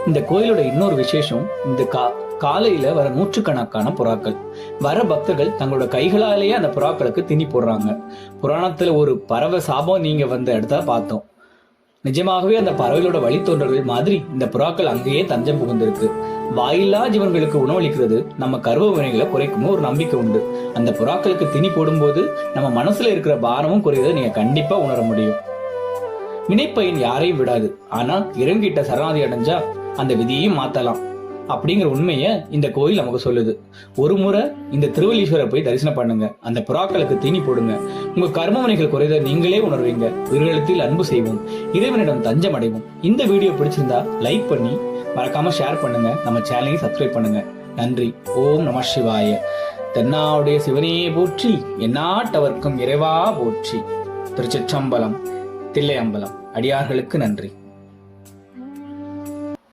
இந்த கோயிலோட இன்னொரு விசேஷம், இந்த காலையில வர நூற்றுக்கணக்கான புறாக்கள். வர பக்தர்கள் தங்களோட கைகளாலேயே அந்த புறாக்களுக்கு திணி போடுறாங்க. புராணத்துல ஒரு பறவை சாபம் நீங்க வந்த இடத்த பார்த்தோம். நிஜமாகவே அந்த பறவைகளோட வழித்தோன்றல்கள் மாதிரி இந்த புறாக்கள் அங்கேயே தஞ்சம் புகுந்திருக்கு. வாயில்லா ஜீவன்களுக்கு உணவளிக்கிறது நம்ம கர்வ வினைகளை குறைக்கும் ஒரு நம்பிக்கை உண்டு. அந்த புறாக்களுக்கு திணி போடும்போது நம்ம மனசுல இருக்கிற பாரமும் குறையதை நீங்க கண்டிப்பா உணர முடியும். வினைப்பயன் யாரையும் விடாது, ஆனா இறங்கிட்ட சரணாதி அடைஞ்சா அந்த விதியையும் மாத்தலாம் அப்படிங்கிற உண்மைய இந்த கோயில் நமக்கு சொல்லுது. ஒரு முறை இந்த திருவல்லீஸ்வரரை போய் தரிசனம் பண்ணுங்க, அந்த புறாக்களுக்கு தீனி போடுங்க. உங்க கர்மவினைகள் குறைத நீங்களே உணர்வீங்க. உயிரிழத்தில் அன்பு செய்வோம், இறைவனிடம் தஞ்சம் அடைவோம். இந்த வீடியோ பிடிச்சிருந்தா லைக் பண்ணி மறக்காம ஷேர் பண்ணுங்க. நம்ம சேனலையும் சப்ஸ்கிரைப் பண்ணுங்க. நன்றி. ஓம் நம சிவாய. தென்னாவுடைய சிவனையே போற்றி, எந்நாட்டவர்க்கும் இறைவா போற்றி. திருச்சிற்றம்பலம், தில்லையம்பலம். அடியார்களுக்கு நன்றி.